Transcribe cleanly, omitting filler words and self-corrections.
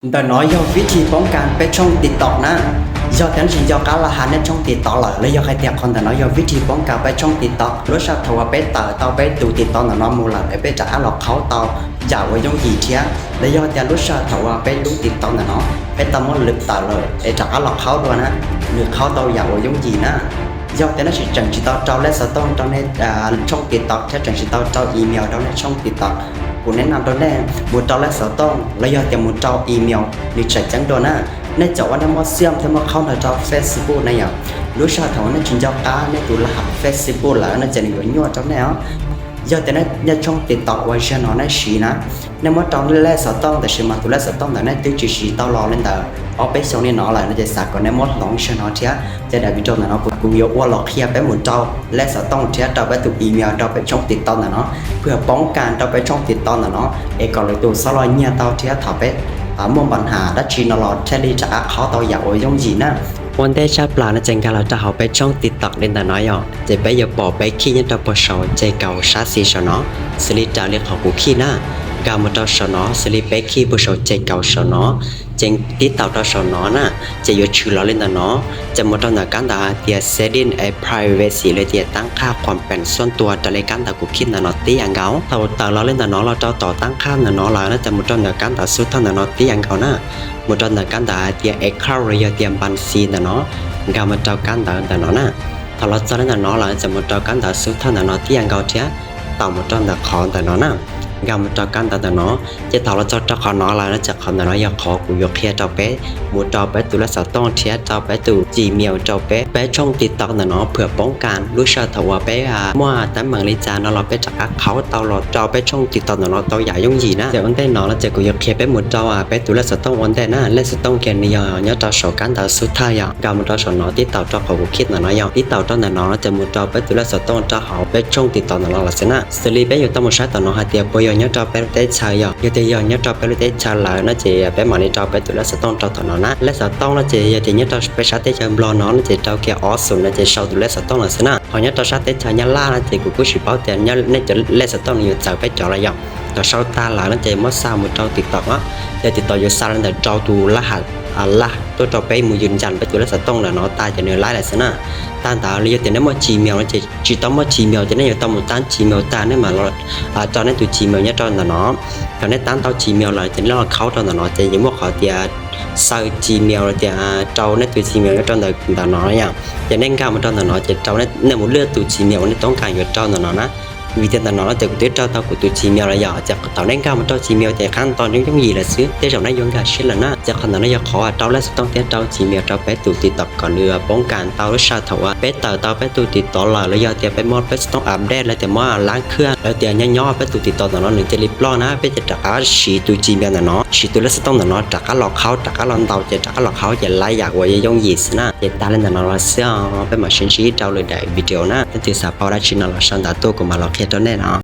แต่น้อยยอวิธีป้องกันไปช่องติดต่อนะยอดนั้นสิยอการละหันในช่องติดต่อเลยแล้วยอใครเตียคนแต่น้อยยอวิธีป้องกันไปช่องติดต่อรถชาติว่าไปต่อต่อไปดูติดต่อน้องมูลเลยไปจ่าหลอกเขาต่ออย่าไว้ยงอีเทียแล้วยอแต่รถชาติว่าไปดูติดต่อน้องไปตามมันลึกต่อเลยไอ้จ่าหลอกเขาด้วยนะหรือเขาต่ออย่าไว้ยงอีนะยอดแต่นั้นสิจังสิต่อเจ้าและสต้องเจ้าในช่องติดต่อแค่จังสิต่อเจ้าอีเมลเจ้าในช่องติดต่อกูแนะนำตัวแรกมูเจ้าและสต้องแล้วยอดแต่มูเจ้าอีเมลหรือจังตัวนะในจอวันนั้นมอเซียมที่มาเข้าในจอ Facebook ในอย่างรู้ชาติของในจินเจ้าก้าในตัวรหัส Facebook แล้วในจะหนีไปยั่วเจ้าแนวยอดแต่ในช่องติดต่อไว้เช่นนั้นในชีนะในมอตอนแรกสต้องแต่ชิมาตัวแรกสต้องแต่ในตื้อจีชีต่อรอเล่นแต่เอาไปส่งนี่น้อเลยในจะสักก่อนในมอหลงเช่นนั้นเทียจะได้วิจารณ์นะกูยกว่าหลอกเคลียร์ไปหมดเจ้าและสต้องเทียเราไปถูกอีเมลเราไปช่องติดต่อนะเนาะเพื่อป้องกันเราไปช่องติดต่อนะเนาะเอกเลยตัวสลอยเนี่ยเตาเทียถอไปมองปัญหาดัชชีนอลเทลีจะเขาต่ออยากโอ้ยงจีนะวันได้ชาปลาในเจงการเราจะเอาไปช่องติดต่อเล่นแต่น้อยอ่ะจะไปอย่าบอกไปขี้ยันตัวปชใจเก่าชาซีชนะสลิจ่าเรียกของกูขี้นะกามาตัวชนะสลิไปขี้ปชใจเก่าชนะเจงติดต่อตัวชนะน่ะจะอยู่ชื่อเราเล่นแต่น้อจะมาตัวหน้ากันตาเดีย setting a privacy เลยเดียตั้งค่าความเป็นส่วนตัวแต่เลยกันตากูคิดน่ะเนาะตีอย่างเก่าแต่เราเล่นแต่น้อเราจะต่อตั้งค่าน่ะเนาะเราน่ะจะมาตัวหน้ากันตาสุดเท่าน่ะเนาะตีอย่างเก่าน่ะมาตัวหน้ากันตาเดีย account เดียบัญชีน่ะเนาะกามาตัวกันตาแต่น้อน่ะถ้าเราจะเล่นแต่น้อเราจะมาตัวกันตาสุดเท่าน่ะเนาะตีอย่างเก่าเทียต่อมาตัวหน้าคอนแต่น้อน่ะกามาตัวกันแต่น้อจะถ้าเราจะขอน้อเราน่ะจะขอน้ออยากขอกูยกเทียเจ้าเป๊ะหมู่เจ้าเป๊ะตัวละสต้องเทียเจ้าเป๊ะตัวจีเมียวเจ้าเป๊ะช่องติดต่อน่ะเนาะเพื่อป้องกันรู้ชาติว่าเป๊ะมั่วแต่เมืองลิจาเนาะเราเป๊ะจากเขาเตาเราเจ้าเป๊ะช่องติดต่อน่ะเนาะเตาใหญ่ยงยีนะเดี๋ยววันได้เนาะเราจะกูยกเทียเป๊ะหมู่เจ้าเป๊ะตัวละสต้องวันได้นะและสต้องแกนี่เนี่ยเจ้าสกันแต่สุดท้ายกามาตัวสนอติดต่อเจ้าเขากูคิดน่ะเนาะติดต่อเจ้าน่ะเนาะจะหมู่เจ้าเป๊ะตัวละสต้องเจ้าเขาเป๊ะช่องติดต่อน่ะเนาะละสินะสลีเป๊ะอยู่ต้องมาใช้ต่อเนาะหาเตียปอยเนี่ยเจ้าเป๊ะได้ชายอยู่แต่เนี่ยเจ้าเป๊ะได้ชายหลายนะเจีเป๊ะหมอนี่เจ้าเป๊ะตัวละสต้องเจ้าต่อเนาะนะและสต้องนะเจีอย่างเนี่ยเจ้าไปใช้แต่จะบลอเนาะนะเจีเจ้าแกออสนะเจีชาวตัวละสต้องละสินะพอเนี่ยเจ้าใช้แต่ชายเนี่ยล่านะเจีกูกูชิบเอาแต่เนี่ยเนี่ยจะละสต้องอยู่จากไปเจ้าละอย่างต่อชาวตาหลายนะเจีมั่วซ่าหมู่เจ้าติดต่ออ่ะแต่ติดต่ออยู่ซ่าแล้วแต่เจ้าตัวละหัดละตัวเจ้าไปมือยืนยันไปตัวละสต้องละเนาะตายจะเนื้อไล่ละสินะตาตาเรียกแต่เนี่ยมั่วจีเมียวนะเจีจีต้องมั่วจีเมียวจะเนี่ยอยู่ต้องมั่วตั้งจีเมียวตาเนี่ยมาเราเจ้าเนี่ยตัวจีเมียวเนี่ยเจ้าน่ะเนาะตอนนี้ตั้งเตาจีเมียวเลยจะเนี่ยเขาเจ้าน่ะเนาะจะยังมั่วเขาเดียsau Gmail thì trâu nó từ Gmail nó trong đời nói nha cho nên cao mà trong đời nói chỉ trâu nó nếu muốn lừa từ Gmail nó tốn càng nhiều trâu nó nè vì thế là nó từ tuyết trâu tao của từ Gmail là giờ chắc tao nên cao mà trong Gmail thìขั้นตอนnhững gì là xứ thế rồi nó dùng cả shit là nó chắc khả năng nó khó trâu lấy tông thế trâu Gmail trâu bé tụ tiệt tập còn lừa bóng càn tao rất sao thầu bé tao bé tụ tiệt tỏ là giờ thì bé mót bé tông update là thì mótล้างเครื่องแล้วthì nhỏ bé tụ tiệt tỏ nóหนึ่งจะรีบล้อนะbéจะจากสีต Gmail là nóสีตัวlấy tông là nóจากหลอกเขาจากหลอกtaoจะจากหลอกเขาจะไล่อยากว่าจะ用意思นะจะตาเล่นแต่nó là xưa bé mà xin chỉ trâuเลยได้วิดีโอนะแต่ที่สาวพอได้ชินเราสั่งตัวกูมาหลอกแค่ตัวแน่นอน